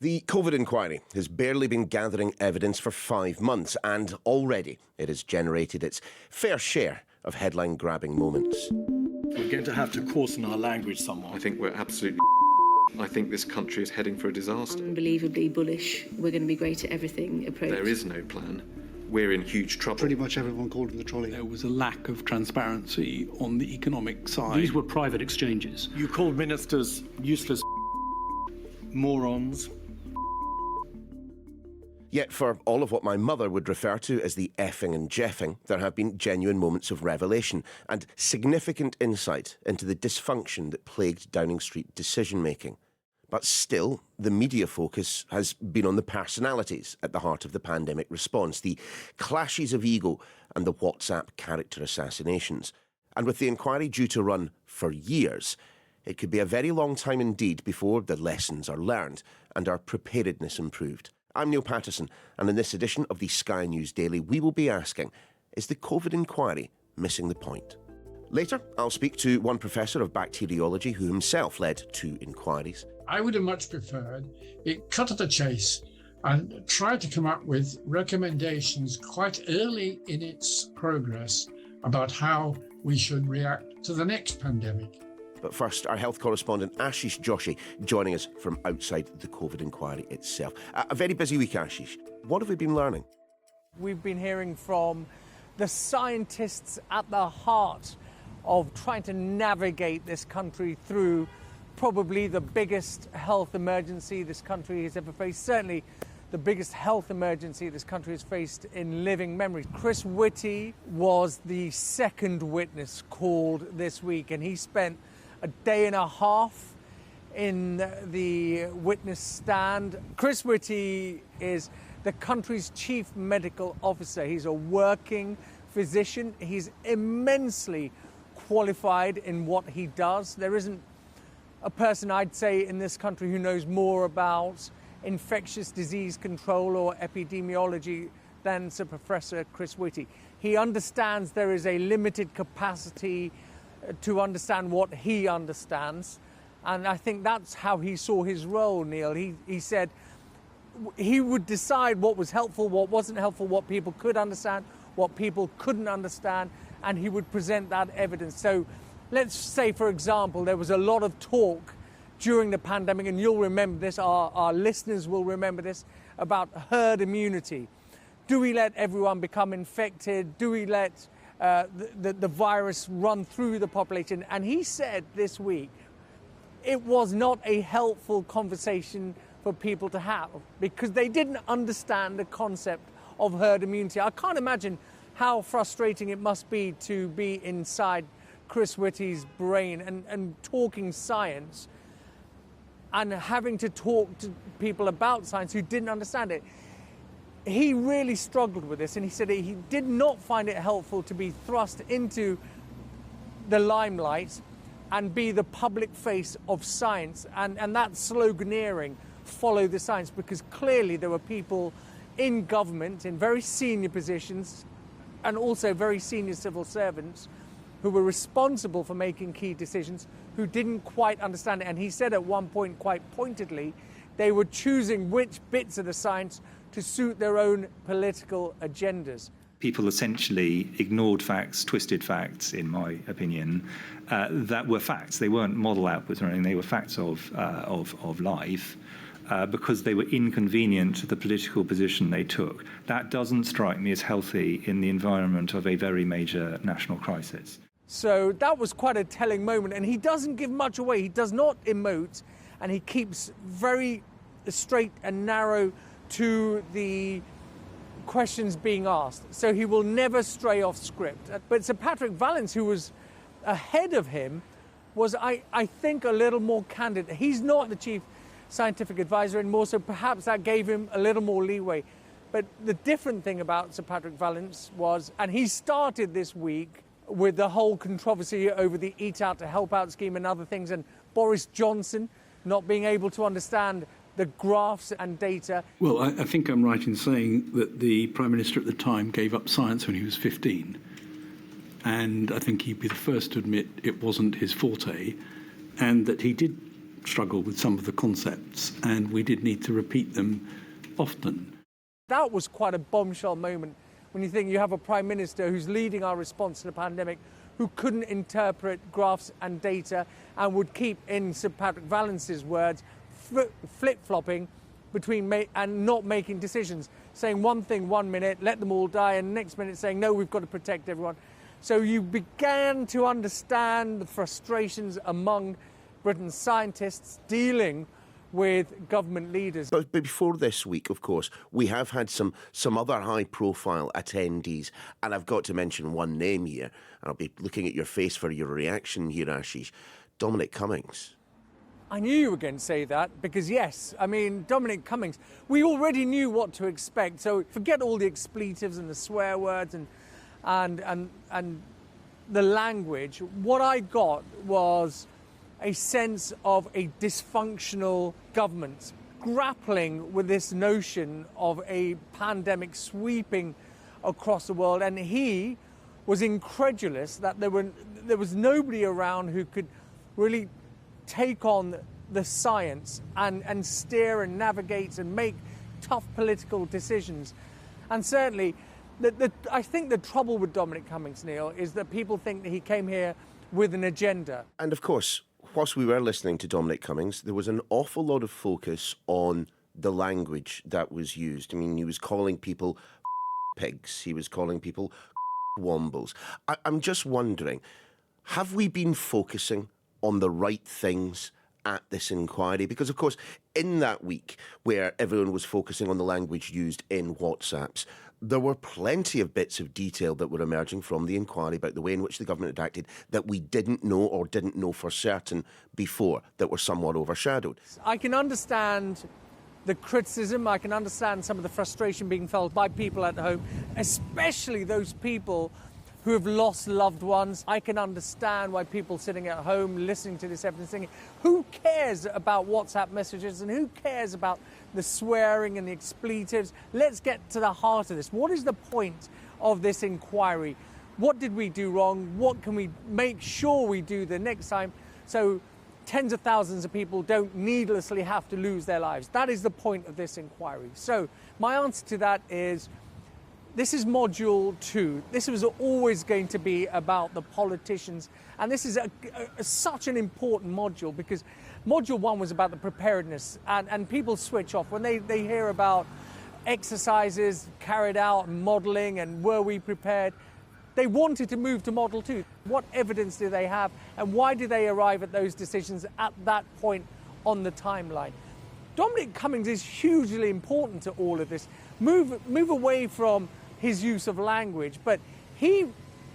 The COVID inquiry has barely been gathering evidence for 5 months, and already it has generated its fair share of headline-grabbing moments. We're going to have to coarsen our language somewhat. I think we're absolutely I think this country is heading for a disaster. Unbelievably bullish. We're going to be great at everything approach. There is no plan. We're in huge trouble. Pretty much everyone called in the trolley. There was a lack of transparency on the economic side. These were private exchanges. You called ministers useless morons. Yet for all of what my mother would refer to as the effing and jeffing, there have been genuine moments of revelation and significant insight into the dysfunction that plagued Downing Street decision-making. But still, the media focus has been on the personalities at the heart of the pandemic response, the clashes of ego and the WhatsApp character assassinations. And with the inquiry due to run for years, it could be a very long time indeed before the lessons are learned and our preparedness improved. I'm Niall Paterson, and in this edition of the Sky News Daily, we will be asking, is the COVID inquiry missing the point? Later, I'll speak to one professor of bacteriology who himself led 2 inquiries. I would have much preferred it cut to the chase and try to come up with recommendations quite early in its progress about how we should react to the next pandemic. But first, our health correspondent Ashish Joshi joining us from outside the COVID inquiry itself. A very busy week, Ashish. What have we been learning? We've been hearing from the scientists at the heart of trying to navigate this country through probably the biggest health emergency this country has ever faced, certainly the biggest health emergency this country has faced in living memory. Chris Whitty was the second witness called this week, and he spent a day and a half in the witness stand. Chris Whitty is the country's chief medical officer. He's a working physician. He's immensely qualified in what he does. There isn't a person, I'd say, in this country who knows more about infectious disease control or epidemiology than Sir Professor Chris Whitty. He understands there is a limited capacity to understand what he understands. And I think that's how he saw his role, Neil. He said he would decide what was helpful, what wasn't helpful, what people could understand, what people couldn't understand, and he would present that evidence. So let's say, for example, there was a lot of talk during the pandemic, and you'll remember this, our listeners will remember this, about herd immunity. Do we let everyone become infected? Do we let the virus run through the population? And he said this week it was not a helpful conversation for people to have because they didn't understand the concept of herd immunity. I can't imagine how frustrating it must be to be inside Chris Whitty's brain and talking science and having to talk to people about science who didn't understand it. He really struggled with this, and he said he did not find it helpful to be thrust into the limelight and be the public face of science and that sloganeering, follow the science, because clearly there were people in government in very senior positions and also very senior civil servants who were responsible for making key decisions who didn't quite understand it. And he said at one point quite pointedly they were choosing which bits of the science to suit their own political agendas. People essentially ignored facts, twisted facts, in my opinion, that were facts. They weren't model outputs or anything, they were facts of life because they were inconvenient to the political position they took. That doesn't strike me as healthy in the environment of a very major national crisis. So that was quite a telling moment, and he doesn't give much away. He does not emote, and he keeps very straight and narrow to the questions being asked. So he will never stray off script. But Sir Patrick Vallance, who was ahead of him, was, I think, a little more candid. He's not the chief scientific advisor anymore, so perhaps that gave him a little more leeway. But the different thing about Sir Patrick Vallance was, and he started this week with the whole controversy over the Eat Out to Help Out scheme and other things, and Boris Johnson not being able to understand the graphs and data. Well, I think I'm right in saying that the Prime Minister at the time gave up science when he was 15. And I think he'd be the first to admit it wasn't his forte, and that he did struggle with some of the concepts, and we did need to repeat them often. That was quite a bombshell moment when you think you have a Prime Minister who's leading our response to the pandemic, who couldn't interpret graphs and data and would keep, in Sir Patrick Vallance's words, flip-flopping between and not making decisions, saying one thing 1 minute, let them all die, and the next minute saying, no, we've got to protect everyone. So you began to understand the frustrations among Britain's scientists dealing with government leaders. But before this week, of course, we have had some other high-profile attendees, and I've got to mention one name here. I'll be looking at your face for your reaction here, Ashish. Dominic Cummings. I knew you were going to say that because, yes, I mean, Dominic Cummings, we already knew what to expect. So forget all the expletives and the swear words and the language. What I got was a sense of a dysfunctional government grappling with this notion of a pandemic sweeping across the world. And he was incredulous that there was nobody around who could really take on the science and steer and navigate and make tough political decisions. And certainly, I think the trouble with Dominic Cummings, Neil, is that people think that he came here with an agenda. And of course, whilst we were listening to Dominic Cummings, there was an awful lot of focus on the language that was used. I mean, he was calling people pigs, he was calling people wombles. I'm just wondering, have we been focusing on the right things at this inquiry? Because, of course, in that week where everyone was focusing on the language used in WhatsApps, there were plenty of bits of detail that were emerging from the inquiry about the way in which the government had acted that we didn't know or didn't know for certain before, that were somewhat overshadowed. I can understand the criticism, I can understand some of the frustration being felt by people at home, especially those people who have lost loved ones. I can understand why people sitting at home listening to this evidence thinking, who cares about WhatsApp messages and who cares about the swearing and the expletives? Let's get to the heart of this. What is the point of this inquiry? What did we do wrong? What can we make sure we do the next time so tens of thousands of people don't needlessly have to lose their lives? That is the point of this inquiry. So my answer to that is, this is module 2. This was always going to be about the politicians. And this is such an important module because module 1 was about the preparedness. And people switch off when they hear about exercises carried out and modelling and were we prepared. They wanted to move to model 2. What evidence do they have and why do they arrive at those decisions at that point on the timeline? Dominic Cummings is hugely important to all of this. Move away from his use of language, but he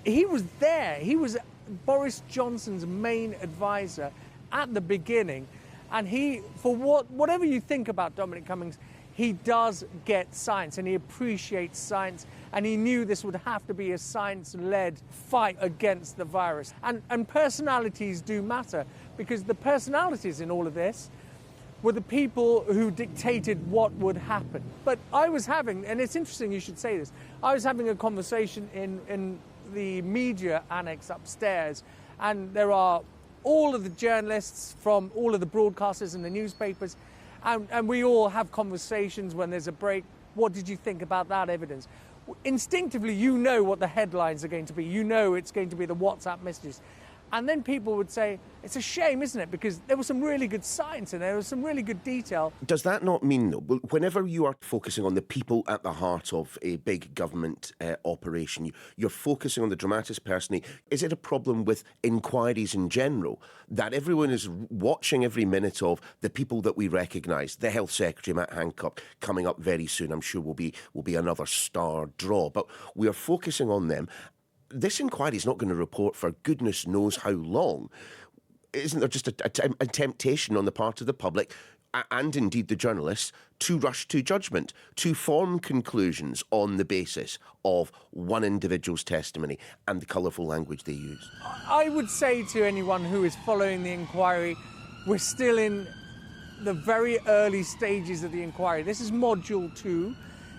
was there. He was Boris Johnson's main advisor at the beginning, and he, for whatever you think about Dominic Cummings, he does get science and he appreciates science, and he knew this would have to be a science-led fight against the virus. And personalities do matter, because the personalities in all of this were the people who dictated what would happen. But I was having, and it's interesting you should say this, I was having a conversation in the media annex upstairs, and there are all of the journalists from all of the broadcasters and the newspapers, and we all have conversations when there's a break. What did you think about that evidence? Instinctively, you know what the headlines are going to be. You know it's going to be the WhatsApp messages. And then people would say, it's a shame, isn't it? Because there was some really good science and there was some really good detail. Does that not mean, though, whenever you are focusing on the people at the heart of a big government operation, you're focusing on the dramatis personae, is it a problem with inquiries in general, that everyone is watching every minute of the people that we recognise? The Health Secretary, Matt Hancock, coming up very soon, I'm sure will be another star draw. But we are focusing on them. This inquiry is not going to report for goodness knows how long. Isn't there just a temptation on the part of the public and indeed the journalists to rush to judgment, to form conclusions on the basis of one individual's testimony and the colourful language they use? I would say to anyone who is following the inquiry, we're still in the very early stages of the inquiry. This is module 2.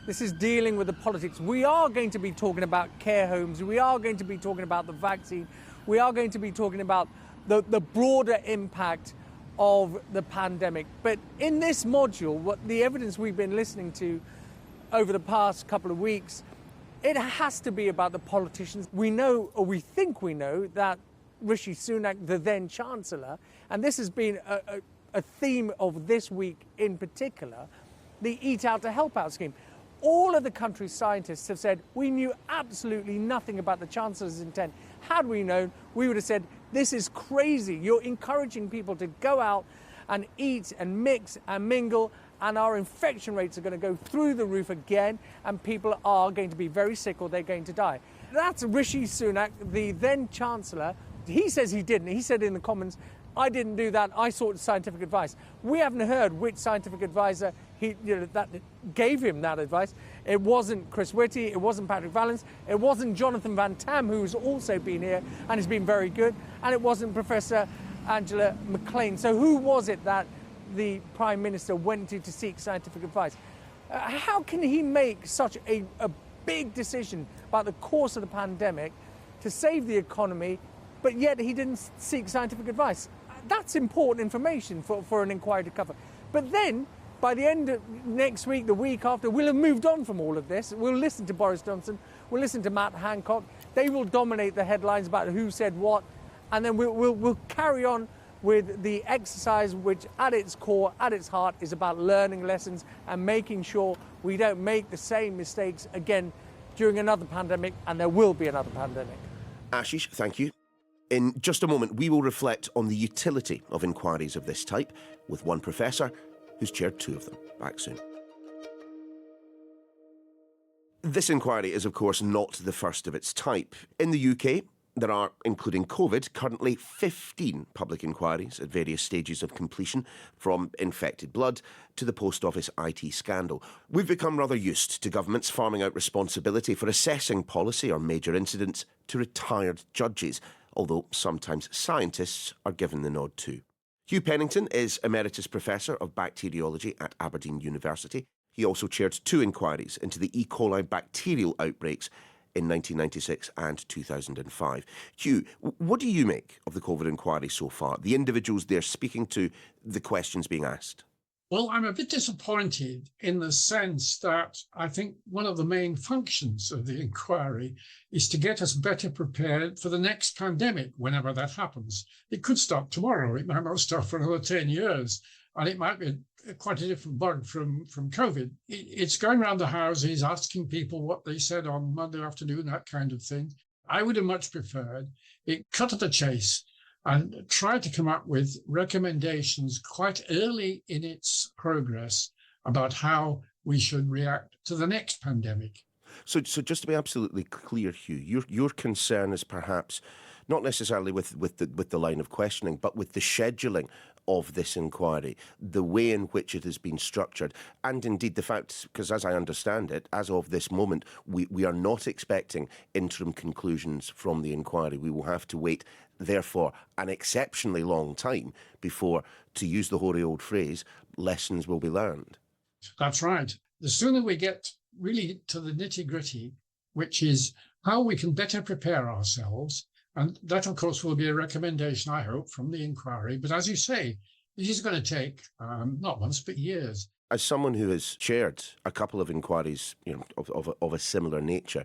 This is dealing with the politics. We are going to be talking about care homes. We are going to be talking about the vaccine. We are going to be talking about the broader impact of the pandemic. But in this module, what the evidence we've been listening to over the past couple of weeks, it has to be about the politicians. We know, or we think we know, that Rishi Sunak, the then Chancellor, and this has been a theme of this week in particular, the Eat Out to Help Out scheme. All of the country's scientists have said, we knew absolutely nothing about the Chancellor's intent. Had we known, we would have said, this is crazy. You're encouraging people to go out and eat and mix and mingle, and our infection rates are going to go through the roof again, and people are going to be very sick or they're going to die. That's Rishi Sunak, the then Chancellor. He says he didn't. He said in the Commons, I didn't do that. I sought scientific advice. We haven't heard which scientific advisor that gave him that advice. It wasn't Chris Whitty. It wasn't Patrick Vallance. It wasn't Jonathan Van Tam, who's also been here and has been very good. And it wasn't Professor Angela McLean. So who was it that the Prime Minister went to seek scientific advice? How can he make such a big decision about the course of the pandemic to save the economy, but yet he didn't seek scientific advice? That's important information for an inquiry to cover. But then, by the end of next week, the week after, we'll have moved on from all of this. We'll listen to Boris Johnson. We'll listen to Matt Hancock. They will dominate the headlines about who said what. And then we'll carry on with the exercise, which at its core, at its heart, is about learning lessons and making sure we don't make the same mistakes again during another pandemic, and there will be another pandemic. Ashish, thank you. In just a moment, we will reflect on the utility of inquiries of this type with one professor who's chaired two of them. Back soon. This inquiry is, of course, not the first of its type. In the UK, there are, including COVID, currently 15 public inquiries at various stages of completion, from infected blood to the Post Office IT scandal. We've become rather used to governments farming out responsibility for assessing policy or major incidents to retired judges, although sometimes scientists are given the nod too. Hugh Pennington is Emeritus Professor of Bacteriology at Aberdeen University. He also chaired two inquiries into the E. coli bacterial outbreaks in 1996 and 2005. Hugh, what do you make of the COVID inquiry so far? The individuals they're speaking to, the questions being asked? Well, I'm a bit disappointed in the sense that I think one of the main functions of the inquiry is to get us better prepared for the next pandemic, whenever that happens. It could start tomorrow. It might not start for another 10 years. And it might be quite a different bug from COVID. It's going around the houses, asking people what they said on Monday afternoon, that kind of thing. I would have much preferred it cut to the chase and try to come up with recommendations quite early in its progress about how we should react to the next pandemic. So just to be absolutely clear, Hugh, your concern is perhaps not necessarily with the line of questioning, but with the scheduling of this inquiry, the way in which it has been structured, and indeed the fact, because as I understand it, as of this moment, we are not expecting interim conclusions from the inquiry. We will have to wait, therefore, an exceptionally long time before, to use the hoary old phrase, lessons will be learned. That's right. The sooner we get really to the nitty-gritty, which is how we can better prepare ourselves, and that, of course, will be a recommendation, I hope, from the inquiry. But as you say, it is going to take not months, but years. As someone who has chaired a couple of inquiries, of a similar nature,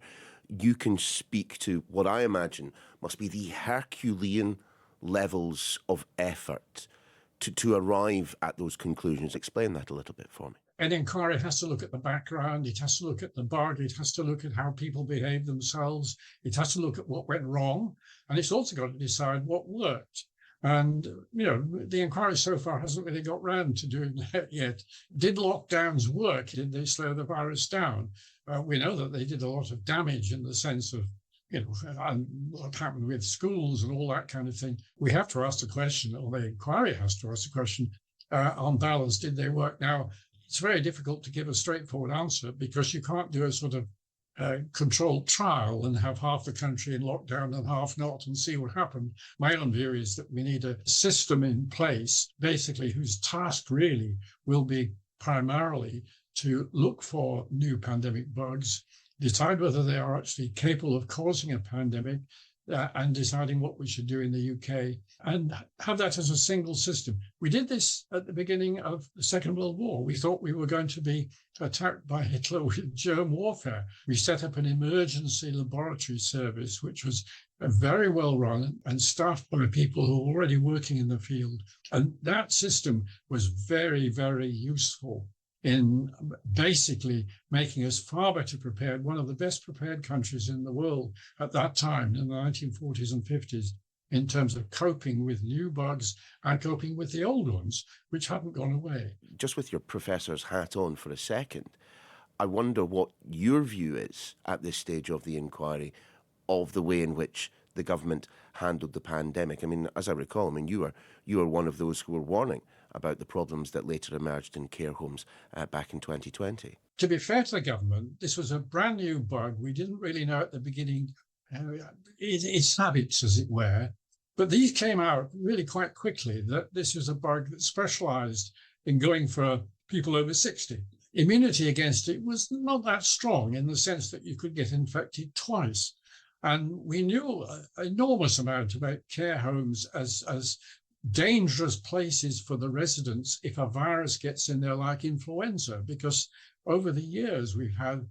you can speak to what I imagine must be the Herculean levels of effort to arrive at those conclusions. Explain that a little bit for me. An inquiry has to look at the background, it has to look at the bug, it has to look at how people behave themselves, it has to look at what went wrong, and it's also got to decide what worked. And, the inquiry so far hasn't really got round to doing that yet. Did lockdowns work? Did they slow the virus down? We know that they did a lot of damage in the sense of, and what happened with schools and all that kind of thing. We have to ask the question, or the inquiry has to ask the question, on balance, did they work? Now, it's very difficult to give a straightforward answer because you can't do a sort of controlled trial and have half the country in lockdown and half not and see what happened. My own view is that we need a system in place, basically, whose task really will be primarily to look for new pandemic bugs, decide whether they are actually capable of causing a pandemic, and deciding what we should do in the UK and have that as a single system. We did this at the beginning of the Second World War. We thought we were going to be attacked by Hitler with germ warfare. We set up an emergency laboratory service, which was very well run and staffed by people who were already working in the field. And that system was very, very useful in basically making us far better prepared, one of the best prepared countries in the world at that time in the 1940s and 50s, in terms of coping with new bugs and coping with the old ones, which hadn't gone away. Just with your professor's hat on for a second, I wonder what your view is at this stage of the inquiry of the way in which the government handled the pandemic. I mean, as I recall, you were one of those who were warning about the problems that later emerged in care homes back in 2020. To be fair to the government, this was a brand new bug. We didn't really know at the beginning its habits, as it were. But these came out really quite quickly, that this was a bug that specialised in going for people over 60. Immunity against it was not that strong in the sense that you could get infected twice. And we knew an enormous amount about care homes as dangerous places for the residents if a virus gets in there like influenza, because over the years we've had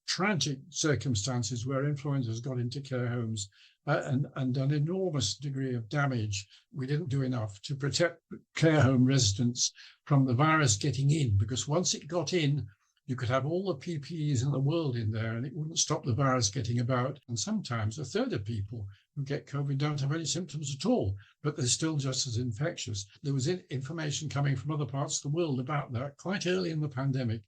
tragic circumstances where influenza has got into care homes and an enormous degree of damage. We didn't do enough to protect care home residents from the virus getting in, because once it got in, you could have all the PPEs in the world in there and it wouldn't stop the virus getting about. And sometimes a third of people who get COVID don't have any symptoms at all, but they're still just as infectious. There was information coming from other parts of the world about that quite early in the pandemic.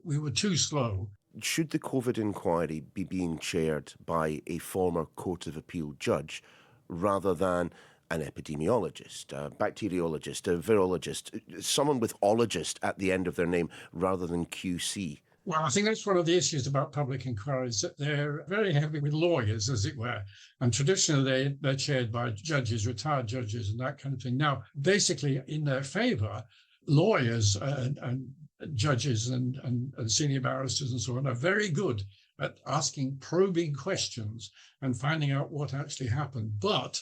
We were too slow. Should the COVID inquiry be being chaired by a former Court of Appeal judge rather than an epidemiologist, a bacteriologist, a virologist, someone with ologist at the end of their name rather than QC? Well, I think that's one of the issues about public inquiries, that they're very heavy with lawyers, as it were. And traditionally, they're chaired by judges, retired judges, and that kind of thing. Now, basically, in their favour, lawyers and judges and senior barristers and so on are very good at asking probing questions and finding out what actually happened. But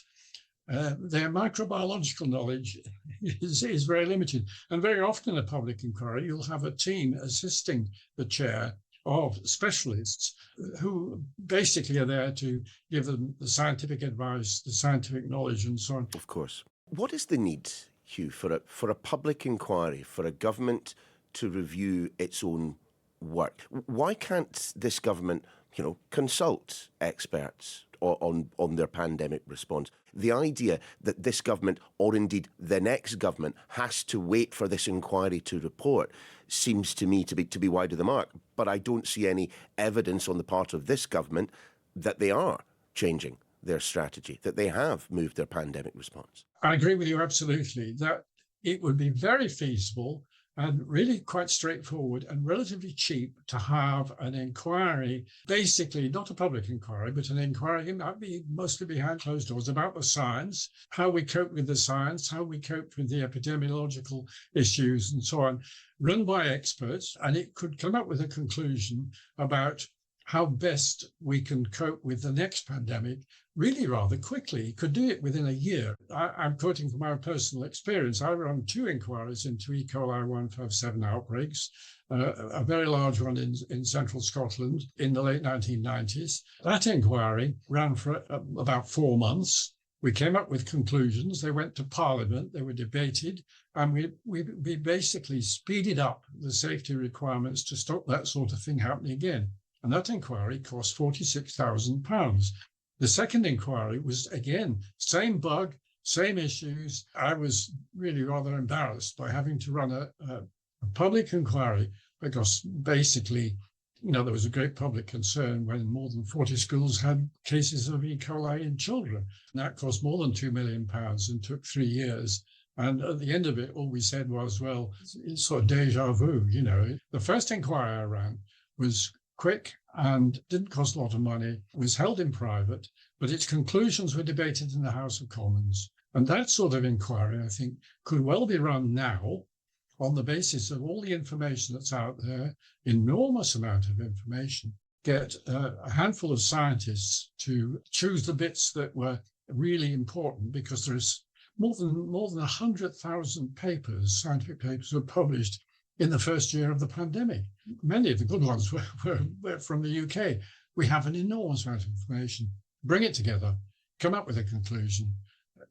their microbiological knowledge is very limited. And very often in a public inquiry, you'll have a team assisting the chair of specialists who basically are there to give them the scientific advice, the scientific knowledge and so on. Of course. What is the need, Hugh, for a public inquiry, for a government to review its own work? Why can't this government, consult experts on their pandemic response? The idea that this government, or indeed the next government, has to wait for this inquiry to report seems to me to be wide of the mark. But I don't see any evidence on the part of this government that they are changing their strategy, that they have moved their pandemic response. I agree with you absolutely that it would be very feasible and really quite straightforward and relatively cheap to have an inquiry, basically not a public inquiry, but an inquiry, it might be mostly behind closed doors, about the science, how we cope with the science, how we cope with the epidemiological issues and so on, run by experts, and it could come up with a conclusion about how best we can cope with the next pandemic really rather quickly. You could do it within a year. I'm quoting from my personal experience. I ran 2 inquiries into E. coli 157 outbreaks, a very large one in central Scotland in the late 1990s. That inquiry ran for about 4 months. We came up with conclusions. They went to Parliament. They were debated. And we basically speeded up the safety requirements to stop that sort of thing happening again. And that inquiry cost £46,000. The second inquiry was, again, same bug, same issues. I was really rather embarrassed by having to run a public inquiry because basically, there was a great public concern when more than 40 schools had cases of E. coli in children. And that cost more than £2 million and took 3 years. And at the end of it, all we said was, well, it's sort of deja vu, The first inquiry I ran was quick and didn't cost a lot of money, was held in private, but its conclusions were debated in the House of Commons. And that sort of inquiry, I think, could well be run now on the basis of all the information that's out there, enormous amount of information. get a handful of scientists to choose the bits that were really important, because there's more than 100,000 papers, scientific papers, were published in the first year of the pandemic. Many of the good ones were from the UK. We have an enormous amount of information. Bring it together, come up with a conclusion.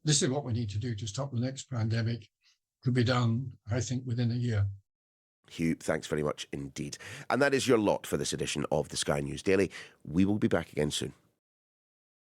This is what we need to do to stop the next pandemic. Could be done, I think, within a year. Hugh, thanks very much indeed. And that is your lot for this edition of the Sky News Daily. We will be back again soon.